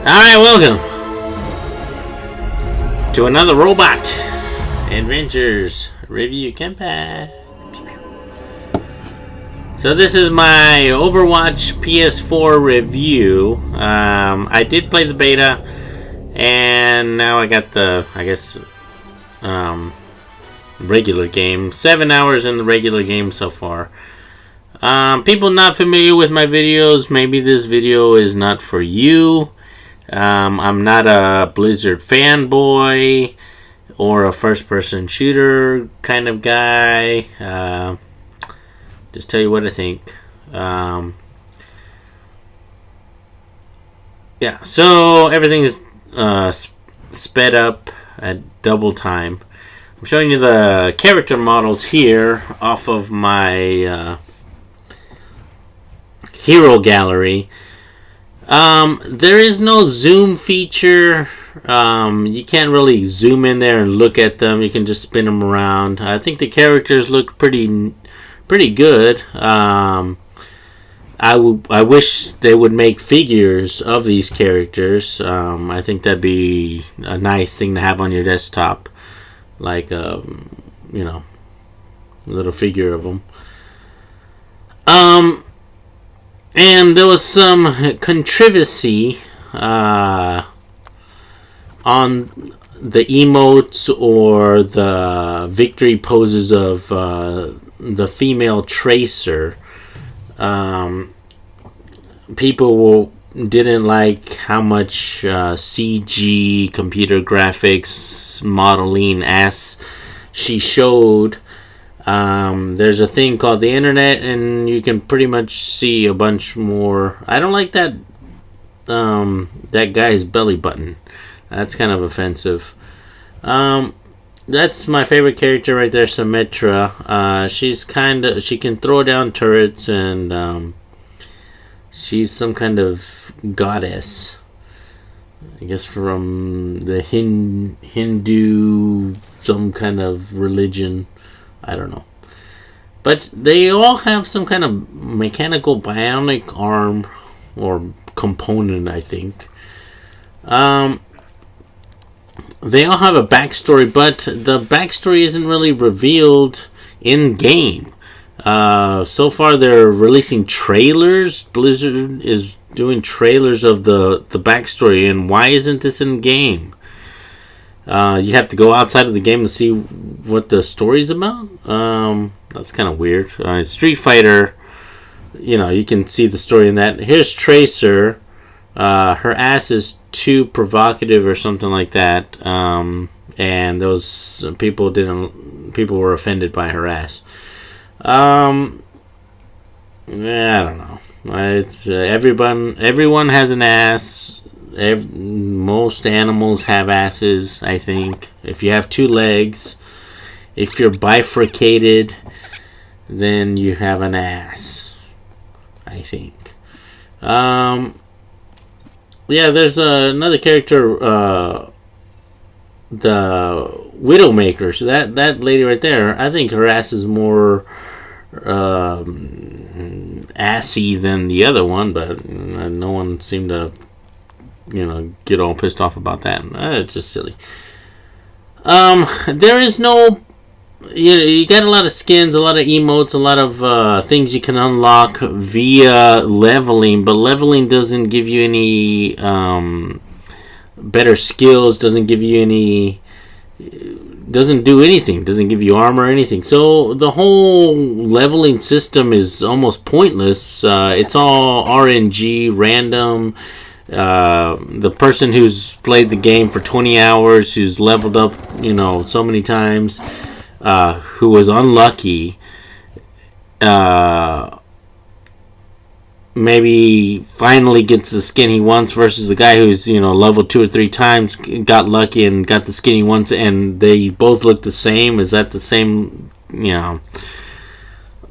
Alright, welcome to another Robotadventures review campaign. So this is my Overwatch PS4 review. I did play the beta, and now I got the, regular game. 7 hours in the regular game so far. People not familiar with my videos, maybe this video is not for you. I'm not a Blizzard fanboy or a first-person shooter kind of guy. Just tell you what I think. Yeah, so everything is sped up at double time. I'm showing you the character models here off of my hero gallery. There is no zoom feature. You can't really zoom in there and look at them. You can just spin them around. I think the characters look pretty good. I wish they would make figures of these characters. I think that'd be a nice thing to have on your desktop, like a little figure of them. And there was some controversy on the emotes or the victory poses of the female Tracer. People didn't like how much CG computer graphics modeling as she showed. There's a thing called the internet, and you can pretty much see a bunch more. I don't like that guy's belly button. That's kind of offensive. That's my favorite character right there, Symmetra. She can throw down turrets, and she's some kind of goddess. I guess from the Hindu, some kind of religion. I don't know. But they all have some kind of mechanical bionic arm or component, I think. They all have a backstory, but the backstory isn't really revealed in game. So far, they're releasing trailers. Blizzard is doing trailers of the backstory, and why isn't this in game? You have to go outside of the game to see what the story's about. That's kind of weird. Street Fighter, you can see the story in that. Here's Tracer. Her ass is too provocative or something like that. And those people were offended by her ass. I don't know. It's everyone has an ass. Most animals have asses, I think. If you have two legs, if you're bifurcated, then you have an ass, I think. Yeah, there's another character, the Widowmaker. So that lady right there, I think her ass is more assy than the other one, but no one seemed to get all pissed off about that. It's just silly. There is no. You got a lot of skins, a lot of emotes, a lot of things you can unlock via leveling, but leveling doesn't give you any better skills. Doesn't give you any. Doesn't do anything. Doesn't give you armor or anything. So the whole leveling system is almost pointless. It's all RNG, random. The person who's played the game for 20 hours, who's leveled up, so many times, who was unlucky, maybe finally gets the skin he wants, versus the guy who's, leveled 2 or 3 times, got lucky and got the skin he wants, and they both look the same. Is that the same,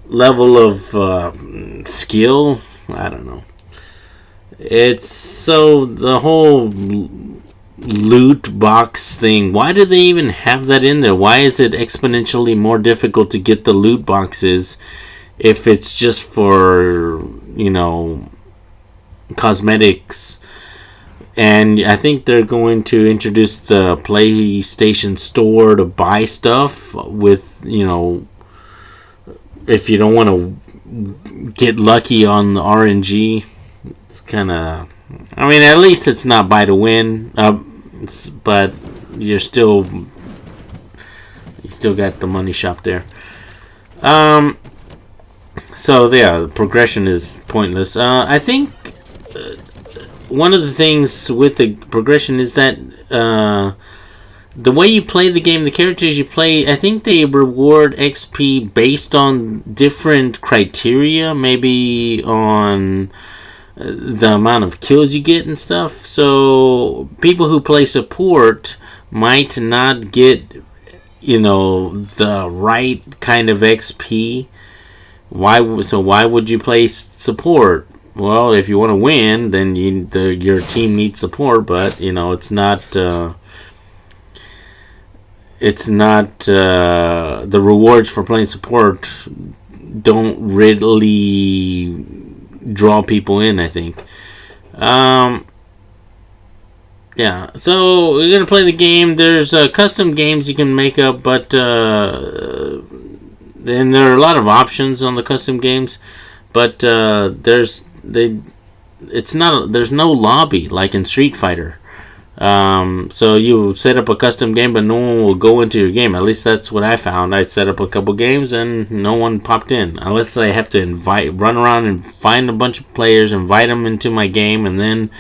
level of skill? I don't know. It's so the whole loot box thing. Why do they even have that in there? Why is it exponentially more difficult to get the loot boxes if it's just for, cosmetics and I think they're going to introduce the PlayStation Store to buy stuff with, you know, if you don't want to get lucky on the RNG. It's kind of, I mean, at least it's not buy to win, but you still got the money shop there. So yeah, the progression is pointless. I think one of the things with the progression is that the way you play the game, the characters you play, I think they reward XP based on different criteria, maybe on the amount of kills you get and stuff. So people who play support might not get, you know, the right kind of XP. Why would you play support? Well, if you want to win, then your team needs support, but you know, it's not the rewards for playing support don't really draw people in, I think. Yeah, so we're gonna play the game. There's custom games you can make up, but and there are a lot of options on the custom games, but there's no lobby like in Street Fighter. So you set up a custom game, but no one will go into your game. At least that's what I found. I set up a couple games and no one popped in, unless I have to run around and find a bunch of players, invite them into my game, and then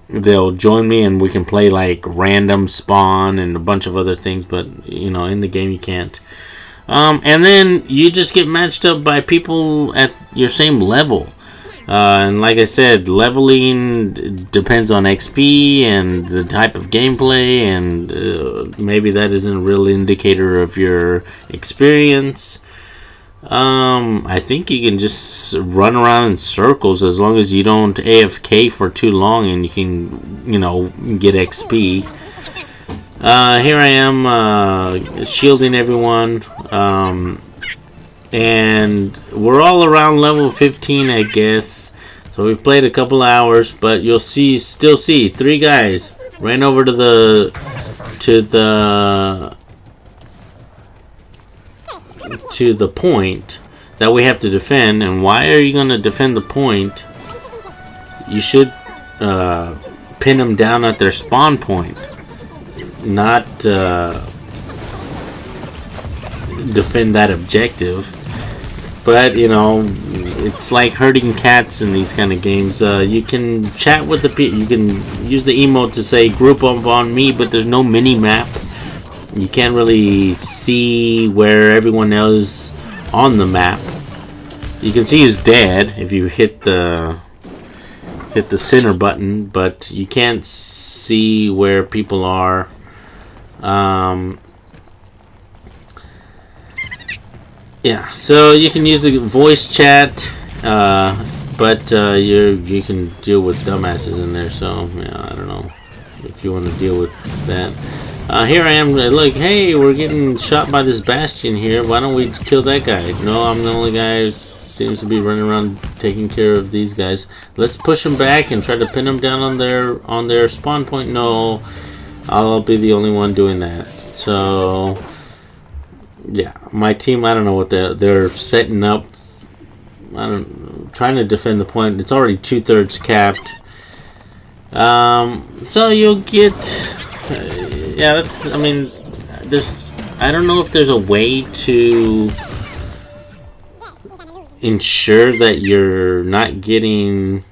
they'll join me and we can play like random spawn and a bunch of other things. But you know, in the game you can't. And then you just get matched up by people at your same level. And like I said, leveling depends on XP and the type of gameplay, and maybe that isn't a real indicator of your experience. I think you can just run around in circles as long as you don't AFK for too long, and you can, you know, get XP. Here I am shielding everyone. And we're all around level 15, I guess. So we've played a couple hours, but you'll still see 3 guys ran over to the point that we have to defend. And why are you going to defend the point? You should pin them down at their spawn point, not defend that objective. But you know, it's like herding cats in these kind of games. You can chat with the people. You can use the emote to say group up on me, but there's no mini map. You can't really see where everyone is on the map. You can see who's dead if you hit the center button, but you can't see where people are. Yeah, so you can use the voice chat, but you can deal with dumbasses in there. So yeah, I don't know if you want to deal with that. Here I am. Look, hey, we're getting shot by this Bastion here. Why don't we kill that guy? No, I'm the only guy who seems to be running around taking care of these guys. Let's push them back and try to pin them down on their spawn point. No, I'll be the only one doing that. So yeah, my team, I don't know what they're setting up. Trying to defend the point. It's already 2/3 capped. So you'll get, yeah, that's, I mean, I don't know if there's a way to ensure that you're not getting,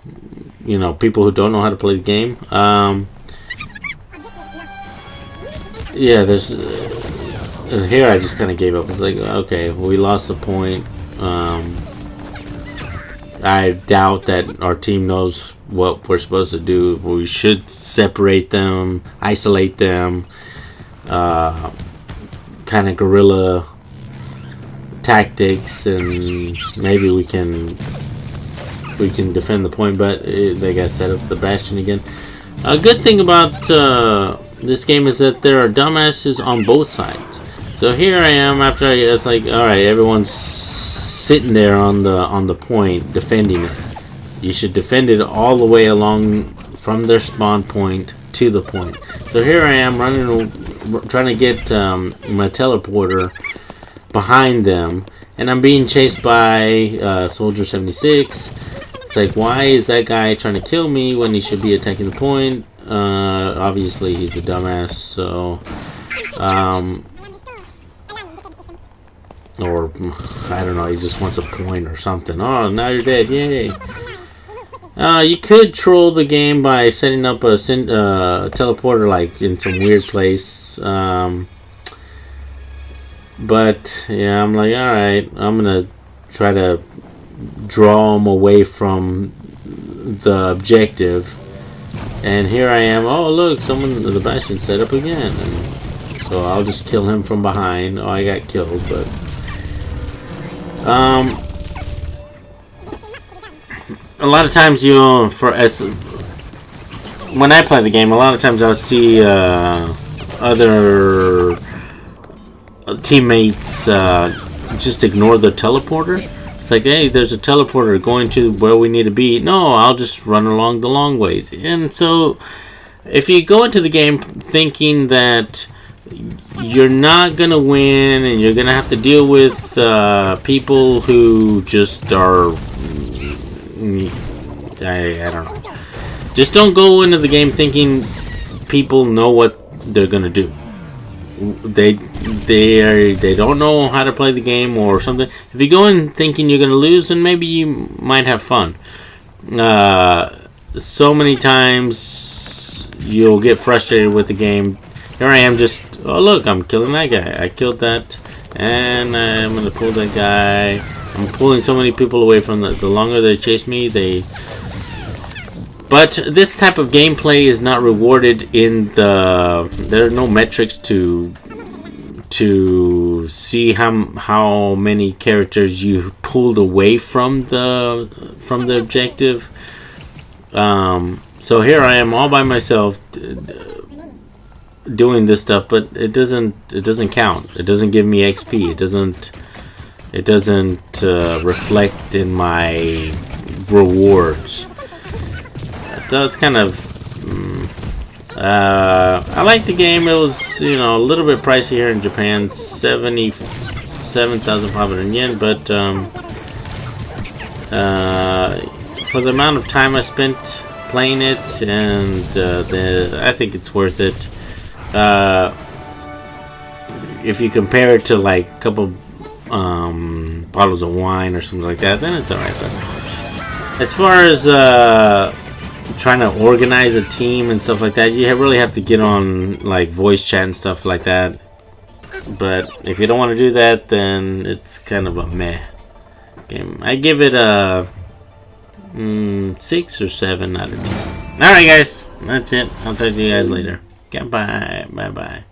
you know, people who don't know how to play the game. Yeah, there's, here I just kind of gave up. It's like, okay, we lost the point. I doubt that our team knows what we're supposed to do. We should separate them, isolate them, kind of guerrilla tactics, and maybe we can defend the point. But they got set up the Bastion again. A good thing about this game is that there are dumbasses on both sides. So here I am after it's like, all right, everyone's sitting there on the point defending it. You should defend it all the way along from their spawn point to the point. So here I am running, trying to get my teleporter behind them, and I'm being chased by Soldier 76. It's like, why is that guy trying to kill me when he should be attacking the point? Obviously he's a dumbass, so or I don't know, he just wants a point or something. Oh, now you're dead, yay. You could troll the game by setting up a teleporter like in some weird place, but yeah, I'm like, alright, I'm gonna try to draw him away from the objective. And here I am. Oh, look, the Bastion set up again. And so I'll just kill him from behind. Oh, I got killed, but a lot of times, you know, when I play the game, a lot of times I'll see other teammates just ignore the teleporter. It's like, hey, there's a teleporter going to where we need to be. No, I'll just run along the long ways. And so if you go into the game thinking that you're not gonna win and you're gonna have to deal with people who just are, I don't know, just don't go into the game thinking people know what they're gonna do. They don't know how to play the game or something. If you go in thinking you're gonna lose, then maybe you might have fun. So many times you'll get frustrated with the game. Here I am, just, oh look, I'm killing that guy. I killed that, and I'm gonna pull that guy. I'm pulling so many people away from the longer they chase me, But this type of gameplay is not rewarded in there are no metrics to see how many characters you pulled away from the objective. So here I am all by myself doing this stuff, but it doesn't count. It doesn't give me XP. It doesn't reflect in my rewards. So it's kind of I like the game. It was, you know, a little bit pricey here in Japan, 77,500 yen, but for the amount of time I spent playing it, and I think it's worth it. If you compare it to like a couple bottles of wine or something like that, then it's alright. But as far as trying to organize a team and stuff like that, you really have to get on like voice chat and stuff like that. But if you don't want to do that, then it's kind of a meh game. I give it a 6 or 7 out of 10. Alright guys, that's it. I'll talk to you guys later. Goodbye. Bye bye.